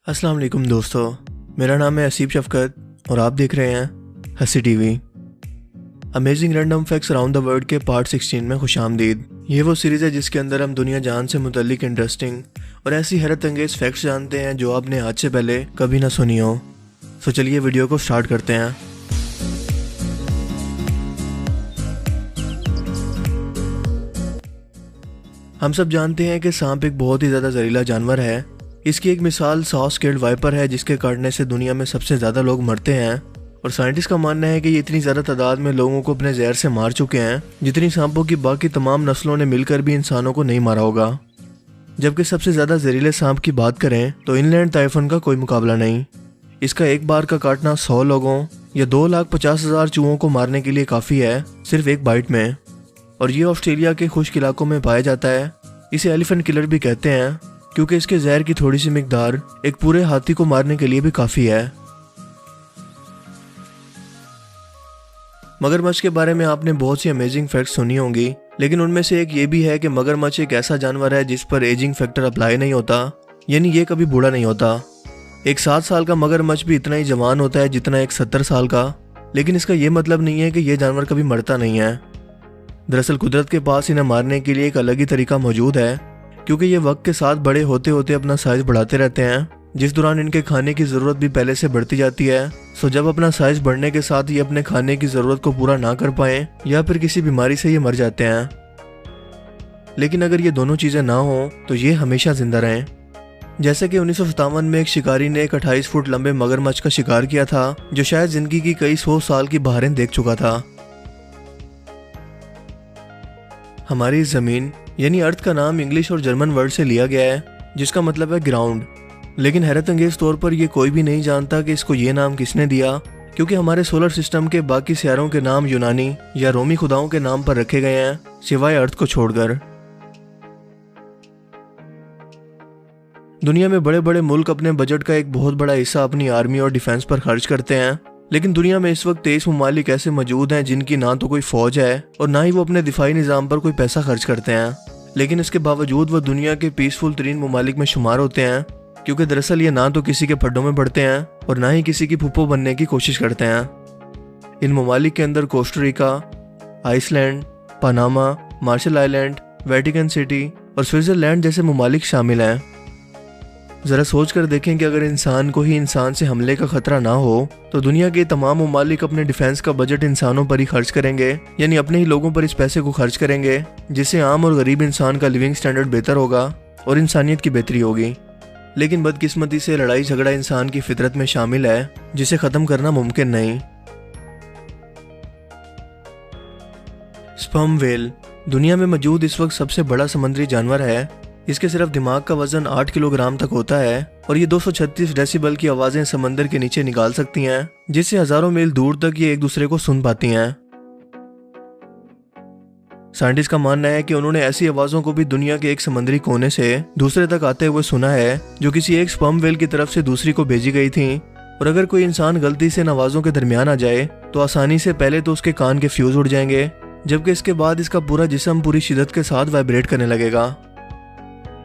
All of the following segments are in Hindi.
अस्सलाम वालेकुम दोस्तों, मेरा नाम है असीब शफकत और आप देख रहे हैं हंसी TV. Amazing random facts around the world के पार्ट 16 में खुशामदीद। ये वो सीरीज़ है जिसके अंदर हम दुनिया जहान से मुतल्लिक इंटरेस्टिंग और ऐसी हैरत अंगेज फैक्ट्स जानते हैं जो आपने आज से पहले कभी ना सुनी हो। तो चलिए वीडियो को स्टार्ट करते हैं। हम सब जानते हैं कि सांप एक बहुत ही ज़्यादा जहरीला जानवर है। इसकी एक मिसाल सॉ स्केल्ड वाइपर है जिसके काटने से दुनिया में सबसे ज़्यादा लोग मरते हैं और साइंटिस्ट का मानना है कि ये इतनी ज़्यादा तादाद में लोगों को अपने जहर से मार चुके हैं जितनी सांपों की बाकी तमाम नस्लों ने मिलकर भी इंसानों को नहीं मारा होगा। जबकि सबसे ज़्यादा जहरीले सांप की बात करें तो इनलैंड टाइफन का कोई मुकाबला नहीं। इसका एक बार का काटना 100 लोगों या 2,50,000 चूहों को मारने के लिए काफ़ी है, सिर्फ एक बाइट में। और ये ऑस्ट्रेलिया के खुश्क इलाकों में पाया जाता है। इसे एलिफेंट किलर भी कहते हैं क्योंकि इसके जहर की थोड़ी सी मिकदार एक पूरे हाथी को मारने के लिए भी काफ़ी है। मगरमच्छ के बारे में आपने बहुत सी अमेजिंग फैक्ट्स सुनी होंगी, लेकिन उनमें से एक ये भी है कि मगरमच्छ एक ऐसा जानवर है जिस पर एजिंग फैक्टर अप्लाई नहीं होता, यानी ये कभी बूढ़ा नहीं होता। एक 7 साल का मगरमच्छ भी इतना ही जवान होता है जितना एक 70 साल का, लेकिन इसका ये मतलब नहीं है कि यह जानवर कभी मरता नहीं है। दरअसल कुदरत के पास इन्हें मारने के लिए एक अलग ही तरीका मौजूद है, क्योंकि ये वक्त के साथ बड़े होते होते अपना साइज बढ़ाते रहते हैं, जिस दौरान इनके खाने की ज़रूरत भी पहले से बढ़ती जाती है। सो जब अपना साइज बढ़ने के साथ ये अपने खाने की ज़रूरत को पूरा ना कर पाएं या फिर किसी बीमारी से ये मर जाते हैं। लेकिन अगर ये दोनों चीज़ें ना हो तो ये हमेशा जिंदा रहें। जैसे कि 1957 में एक शिकारी ने एक 28 फुट लंबे मगरमच्छ का शिकार किया था जो शायद जिंदगी की कई 100 साल की बहारें देख चुका था। हमारी ज़मीन यानी अर्थ का नाम इंग्लिश और जर्मन वर्ड से लिया गया है जिसका मतलब है ग्राउंड। लेकिन हैरत अंगेज तौर पर यह कोई भी नहीं जानता कि इसको ये नाम किसने दिया, क्योंकि हमारे सोलर सिस्टम के बाकी सियारों के नाम यूनानी या रोमी खुदाओं के नाम पर रखे गए हैं, सिवाय अर्थ को छोड़कर। दुनिया में बड़े बड़े मुल्क अपने बजट का एक बहुत बड़ा हिस्सा अपनी आर्मी और डिफेंस पर खर्च करते हैं, लेकिन दुनिया में इस वक्त 23 ममालिक ऐसे मौजूद हैं जिनकी ना तो कोई फौज है और ना ही वो अपने दिफाई निज़ाम पर कोई पैसा खर्च करते हैं। लेकिन इसके बावजूद वो दुनिया के पीसफुल तरीन ममालिक में शुमार होते हैं, क्योंकि दरअसल ये ना तो किसी के फड्डों में पड़ते हैं और ना ही किसी की फुप्पो बनने की कोशिश करते हैं। इन ममालिक के अंदर Costa Rica, Iceland, Panama, Marshall Island, Vatican City और स्विट्जरलैंड जैसे ममालिक शामिल हैं। ज़रा सोच कर देखें कि अगर इंसान को ही इंसान से हमले का खतरा ना हो तो दुनिया के तमाम ममालिक अपने डिफेंस का बजट इंसानों पर ही खर्च करेंगे, यानी अपने ही लोगों पर इस पैसे को खर्च करेंगे, जिससे आम और गरीब इंसान का लिविंग स्टैंडर्ड बेहतर होगा और इंसानियत की बेहतरी होगी। लेकिन बदकिस्मती से लड़ाई झगड़ा इंसान की फितरत में शामिल है, जिसे ख़त्म करना मुमकिन नहीं। स्पर्म व्हेल दुनिया में मौजूद इस वक्त सबसे बड़ा समुद्री जानवर है। इसके सिर्फ दिमाग का वजन 8 किलोग्राम तक होता है और ये 236 डेसिबल की आवाज़ें समंदर के नीचे निकाल सकती हैं, जिससे हजारों मील दूर तक ये एक दूसरे को सुन पाती हैं। साइंटिस्ट का मानना है कि उन्होंने ऐसी आवाज़ों को भी दुनिया के एक समुद्री कोने से दूसरे तक आते हुए सुना है जो किसी एक स्पर्म व्हेल की तरफ से दूसरी को भेजी गई थी। और अगर कोई इंसान गलती से इन आवाज़ों के दरमियान आ जाए तो आसानी से पहले तो उसके कान के फ्यूज उड़ जाएंगे, जबकि इसके बाद इसका पूरा जिस्म पूरी शिद्दत के साथ वाइब्रेट करने लगेगा।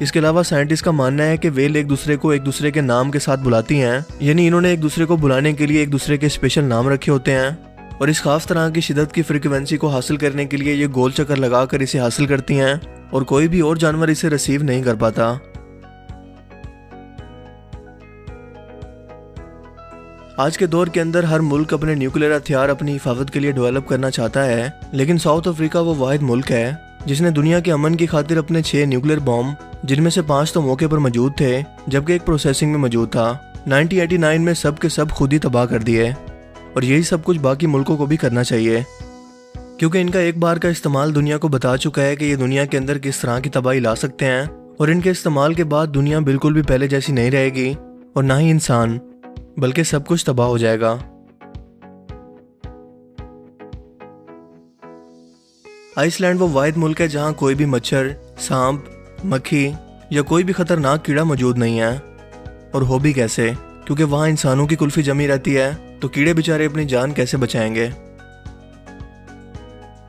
इसके अलावा साइंटिस्ट का मानना है कि व्हेल एक दूसरे को एक दूसरे के नाम के साथ बुलाती हैं, यानी इन्होंने एक दूसरे को बुलाने के लिए एक दूसरे के स्पेशल नाम रखे होते हैं और इस खास तरह की शिद्दत की फ्रीक्वेंसी को हासिल करने के लिए ये गोल चक्कर लगाकर इसे हासिल करती हैं और कोई भी और जानवर इसे रिसीव नहीं कर पाता। आज के दौर के अंदर हर मुल्क अपने न्यूक्लियर हथियार अपनी हिफाजत के लिए डेवलप करना चाहता है, लेकिन साउथ अफ्रीका वो वाहिद मुल्क है जिसने दुनिया के अमन की खातिर अपने 6 न्यूक्लियर बॉम्ब, जिनमें से 5 तो मौके पर मौजूद थे जबकि एक प्रोसेसिंग में मौजूद था, 1989 में सब के सब खुद ही तबाह कर दिए। और यही सब कुछ बाकी मुल्कों को भी करना चाहिए, क्योंकि इनका एक बार का इस्तेमाल दुनिया को बता चुका है कि ये दुनिया के अंदर किस तरह की तबाही ला सकते हैं और इनके इस्तेमाल के बाद दुनिया बिल्कुल भी पहले जैसी नहीं रहेगी और ना ही इंसान, बल्कि सब कुछ तबाह हो जाएगा। आइसलैंड वो वाहिद मुल्क है जहाँ कोई भी मच्छर, सांप, मक्खी या कोई भी खतरनाक कीड़ा मौजूद नहीं है। और हो भी कैसे, क्योंकि वहाँ इंसानों की कुल्फी जमी रहती है, तो कीड़े बेचारे अपनी जान कैसे बचाएंगे।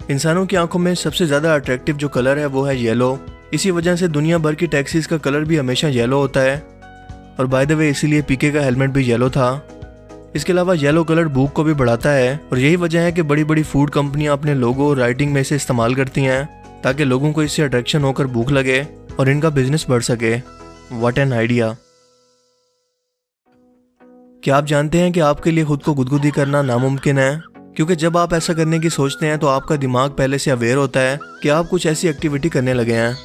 इंसानों की आंखों में सबसे ज़्यादा अट्रैक्टिव जो कलर है वो है येलो। इसी वजह से दुनिया भर की टैक्सीज का कलर भी हमेशा येलो होता है। और बाय द वे इसीलिए पीके का हेलमेट भी येलो था। इसके अलावा येलो कलर भूख को भी बढ़ाता है और यही वजह है कि बड़ी बड़ी फूड कंपनियां अपने लोगो और राइटिंग में इसे इस्तेमाल करती हैं ताकि लोगों को इससे अट्रैक्शन होकर भूख लगे और इनका बिजनेस बढ़ सके। What an idea. क्या आप जानते हैं कि आपके लिए खुद को गुदगुदी करना नामुमकिन है, क्योंकि जब आप ऐसा करने की सोचते हैं तो आपका दिमाग पहले से अवेयर होता है कि आप कुछ ऐसी एक्टिविटी करने लगे हैं।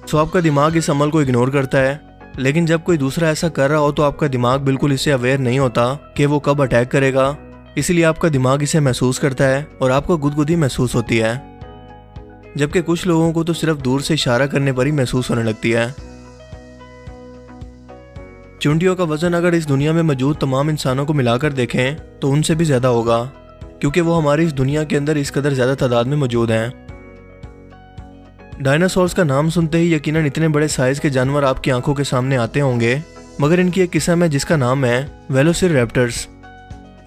सो आपका दिमाग इस अमल को इग्नोर करता है, लेकिन जब कोई दूसरा ऐसा कर रहा हो तो आपका दिमाग बिल्कुल इससे अवेयर नहीं होता कि वो कब अटैक करेगा। इसलिए आपका दिमाग इसे महसूस करता है और आपको गुदगुदी महसूस होती है, जबकि कुछ लोगों को तो सिर्फ दूर से इशारा करने पर ही महसूस होने लगती है। चुंडियों का वजन अगर इस दुनिया में मौजूद तमाम इंसानों को मिलाकर देखें तो उनसे भी ज्यादा होगा, क्योंकि वो हमारी इस दुनिया के अंदर इस कदर ज्यादा तादाद में मौजूद हैं। डायनासोर्स का नाम सुनते ही यकीनन इतने बड़े साइज के जानवर आपकी आंखों के सामने आते होंगे, मगर इनकी एक किस्म है जिसका नाम है वेलोसिरैप्टर्स।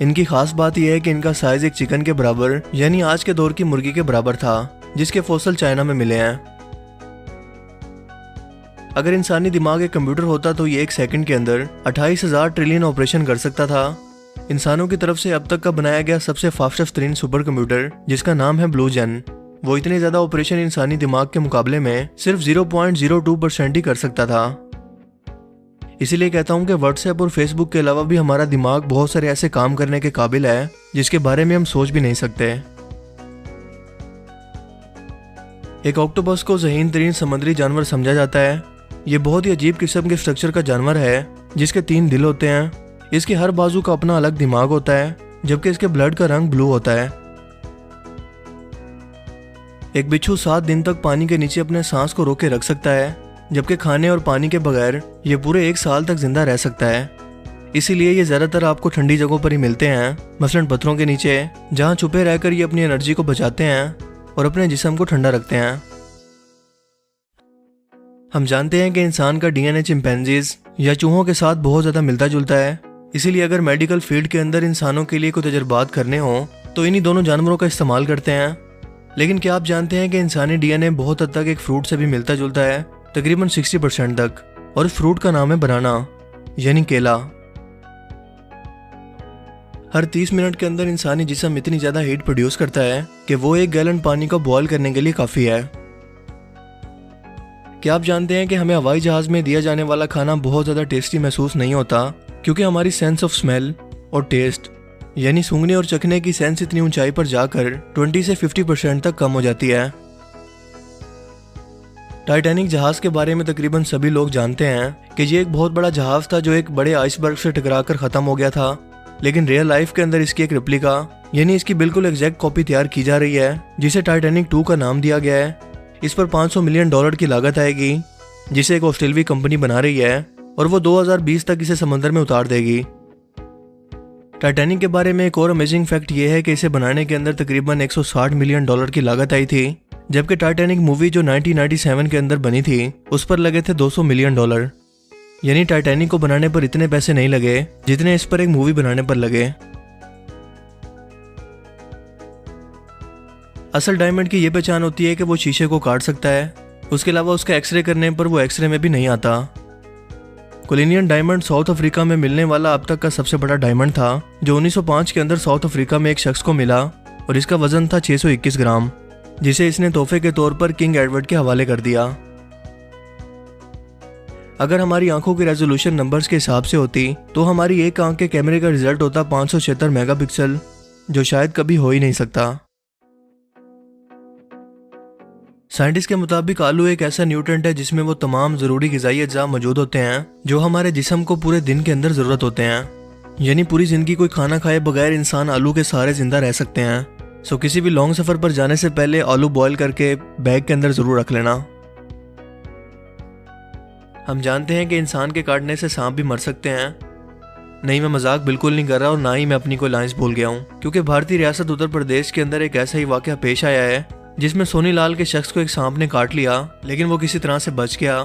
इनकी खास बात यह है कि इनका साइज एक चिकन के बराबर यानी आज के दौर की मुर्गी के बराबर था, जिसके फॉसिल चाइना में मिले हैं। अगर इंसानी दिमाग एक कंप्यूटर होता तो ये एक सेकंड के अंदर 28,000 ट्रिलियन ऑपरेशन कर सकता था। इंसानों की तरफ से अब तक का बनाया गया सबसे फास्टेस्ट तरीन सुपर कंप्यूटर, जिसका नाम है ब्लू जेन, वो इतने ज्यादा ऑपरेशन इंसानी दिमाग के मुकाबले में सिर्फ 0.02% ही कर सकता था। इसीलिए कहता हूँ कि व्हाट्सएप और फेसबुक के अलावा भी हमारा दिमाग बहुत सारे ऐसे काम करने के काबिल है जिसके बारे में हम सोच भी नहीं सकते। एक ऑक्टोपस को ज़हीन तरीन समुद्री जानवर समझा जाता है। ये बहुत ही अजीब किस्म के स्ट्रक्चर का जानवर है जिसके 3 दिल होते हैं। इसके हर बाजू का अपना अलग दिमाग होता है, जबकि इसके ब्लड का रंग ब्लू होता है। एक बिच्छू 7 दिन तक पानी के नीचे अपने सांस को रोके रख सकता है, जबकि खाने और पानी के बगैर ये पूरे 1 साल तक जिंदा रह सकता है। इसीलिए ये ज्यादातर आपको ठंडी जगहों पर ही मिलते हैं, मसलन पत्थरों के नीचे, जहाँ छुपे रहकर ये अपनी एनर्जी को बचाते हैं और अपने जिस्म को ठंडा रखते हैं। हम जानते हैं कि इंसान का डीएनए चिंपैंजीज या चूहों के साथ बहुत ज्यादा मिलता जुलता है। इसीलिए अगर मेडिकल फील्ड के अंदर इंसानों के लिए कोई तजुर्बात करने हो तो इन्हीं दोनों जानवरों का इस्तेमाल करते हैं। लेकिन क्या आप जानते हैं कि इंसानी डीएनए बहुत हद तक एक फ्रूट से भी मिलता जुलता है, तकरीबन 60% तक, और इस फ्रूट का नाम है बनाना यानी केला। हर 30 मिनट के अंदर इंसानी जिस्म इतनी ज्यादा हीट प्रोड्यूस करता है कि वो 1 गैलन पानी को बॉयल करने के लिए काफी है। क्या आप जानते हैं कि हमें हवाई जहाज में दिया जाने वाला खाना बहुत ज्यादा टेस्टी महसूस नहीं होता, क्योंकि हमारी सेंस ऑफ स्मेल और टेस्ट यानी सूंघने और चखने की सेंस इतनी ऊंचाई पर जाकर 20 से 50% तक कम हो जाती है। टाइटैनिक जहाज के बारे में तकरीबन सभी लोग जानते हैं कि ये एक बहुत बड़ा जहाज था जो एक बड़े आइसबर्ग से टकराकर खत्म हो गया था, लेकिन रियल लाइफ के अंदर इसकी एक रेप्लिका यानी इसकी बिल्कुल एग्जैक्ट कॉपी तैयार की जा रही है, जिसे टाइटैनिक 2 का नाम दिया गया है। इस पर $500 मिलियन की लागत आएगी, जिसे एक ऑस्ट्रेलियाई कंपनी बना रही है और वो 2020 तक इसे समंदर में उतार देगी। टाइटैनिक के बारे में एक और अमेजिंग फैक्ट ये है कि इसे बनाने के अंदर तकरीबन $160 मिलियन की लागत आई थी, जबकि टाइटैनिक मूवी जो 1997 के अंदर बनी थी उस पर लगे थे $200 मिलियन। यानी टाइटैनिक को बनाने पर इतने पैसे नहीं लगे जितने इस पर एक मूवी बनाने पर लगे। असल डायमंड की यह पहचान होती है कि वो शीशे को काट सकता है, उसके अलावा उसका एक्सरे करने पर वो एक्सरे में भी नहीं आता। कुलिनियन डायमंड साउथ अफ्रीका में मिलने वाला अब तक का सबसे बड़ा डायमंड था, जो 1905 के अंदर साउथ अफ्रीका में एक शख्स को मिला और इसका वजन था 621 ग्राम, जिसे इसने तोहफे के तौर पर किंग एडवर्ड के हवाले कर दिया। अगर हमारी आंखों की रेजोल्यूशन नंबर्स के हिसाब से होती तो हमारी एक आंख के कैमरे का रिजल्ट होता 576 मेगापिक्सल, जो शायद कभी हो ही नहीं सकता। साइंटिस्ट के मुताबिक आलू एक ऐसा न्यूट्रेंट है जिसमें वो तमाम जरूरी ग़िज़ाई अज्जा मौजूद होते हैं जो हमारे जिस्म को पूरे दिन के अंदर ज़रूरत होते हैं। यानी पूरी ज़िंदगी कोई खाना खाए बगैर इंसान आलू के सहारे जिंदा रह सकते हैं। सो किसी भी लॉन्ग सफ़र पर जाने से पहले आलू बॉयल करके बैग के अंदर ज़रूर रख लेना। हम जानते हैं कि इंसान के काटने से सांप भी मर सकते हैं। नहीं, मैं मजाक बिल्कुल नहीं कर रहा और ना ही मैं अपनी कोई लाइंस भूल गया हूँ, क्योंकि भारतीय रियासत उत्तर प्रदेश के अंदर एक ऐसा ही वाक़या पेश आया है जिसमें सोनी लाल के शख्स को एक सांप ने काट लिया, लेकिन वो किसी तरह से बच गया।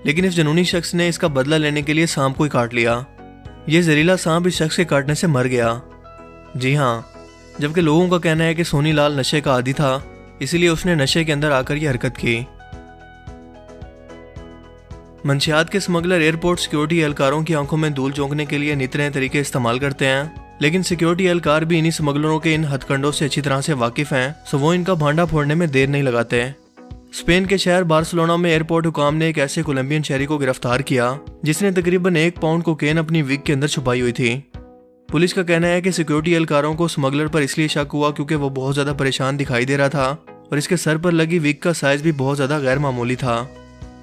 लेकिन इस जुनूनी शख्स ने इसका बदला लेने के लिए सांप को ही काट लिया। ये जहरीला सांप इस शख्स के काटने से मर गया। जी हाँ, जबकि लोगों का कहना है कि सोनी लाल नशे का आदी था, इसीलिए उसने नशे के अंदर आकर ये हरकत की। मंशियात के स्मगलर एयरपोर्ट सिक्योरिटी एहलकारों की आंखों में धूल झोंकने के लिए नित नए तरीके इस्तेमाल करते हैं, लेकिन सिक्योरिटी एहलकार भी इन्हीं स्मगलरों के इन हथकंडों से अच्छी तरह से वाकिफ हैं, सो वो इनका भांडा फोड़ने में देर नहीं लगाते। स्पेन के शहर बार्सिलोना में एयरपोर्ट हुकाम ने एक ऐसे कोलंबियन शहरी को गिरफ्तार किया जिसने तकरीबन 1 पाउंड कोकेन अपनी विग के अंदर छुपाई हुई थी। पुलिस का कहना है कि सिक्योरिटी एहलकारों को स्मगलर पर इसलिए शक हुआ क्योंकि वो बहुत ज्यादा परेशान दिखाई दे रहा था और इसके सर पर लगी विग का साइज भी बहुत ज्यादा गैर मामूली था।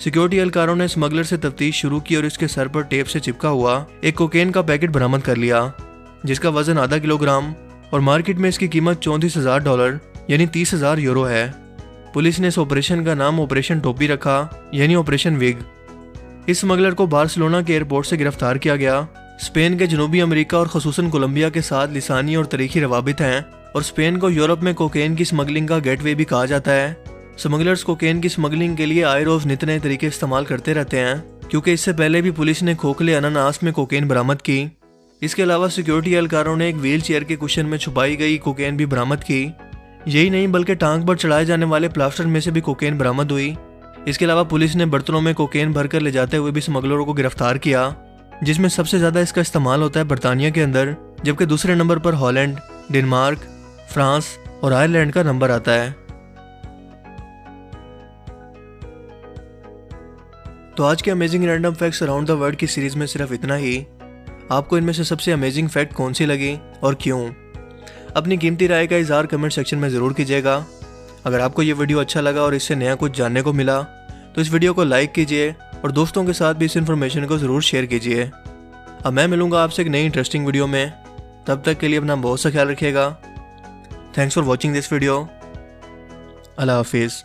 सिक्योरिटी एहलकारों ने स्मगलर से तफ्तीश शुरू की और इसके सर पर टेप से चिपका हुआ एक कोकेन का पैकेट बरामद कर लिया, जिसका वजन आधा किलोग्राम और मार्केट में इसकी कीमत $34,000 यानी 30,000 यूरो है। पुलिस ने इस ऑपरेशन का नाम ऑपरेशन टोपी रखा, यानी ऑपरेशन विग। इस स्मगलर को बार्सिलोना के एयरपोर्ट से गिरफ्तार किया गया। स्पेन के जनूबी अमेरिका और खसूसन कोलंबिया के साथ लिसानी और तारीखी रवाबित हैं और स्पेन को यूरोप में कोकेन की स्मगलिंग का गेटवे भी कहा जाता है। स्मगलर्स कोकेन की स्मगलिंग के लिए आए रोज नित नए तरीके इस्तेमाल करते रहते हैं, क्योंकि इससे पहले भी पुलिस ने खोखले अनानास में कोकेन बरामद की। इसके अलावा सिक्योरिटी एहलकारों ने एक व्हील चेयर के कुशन में छुपाई गई कोकेन भी बरामद की। यही नहीं बल्कि टांग पर चढ़ाए जाने वाले प्लास्टर में से भी कोकेन बरामद हुई। इसके अलावा पुलिस ने बर्तनों में कोकेन भरकर ले जाते हुए भी स्मगलरों को गिरफ्तार किया, जिसमें सबसे ज्यादा इसका इस्तेमाल होता है बर्तानिया के अंदर, जबकि दूसरे नंबर पर हॉलैंड, डेनमार्क, फ्रांस और आयरलैंड का नंबर आता है। तो आज के amazing random facts around the world की सीरीज में सिर्फ इतना ही। आपको इनमें से सबसे अमेजिंग फैक्ट कौन सी लगी और क्यों? अपनी कीमती राय का इज़हार कमेंट सेक्शन में ज़रूर कीजिएगा। अगर आपको ये वीडियो अच्छा लगा और इससे नया कुछ जानने को मिला तो इस वीडियो को लाइक कीजिए और दोस्तों के साथ भी इस इन्फॉर्मेशन को ज़रूर शेयर कीजिए। अब मैं मिलूंगा आपसे एक नई इंटरेस्टिंग वीडियो में। तब तक के लिए अपना बहुत सा ख्याल रखिएगा। Thanks for watching this video. अल्लाह हाफिज़।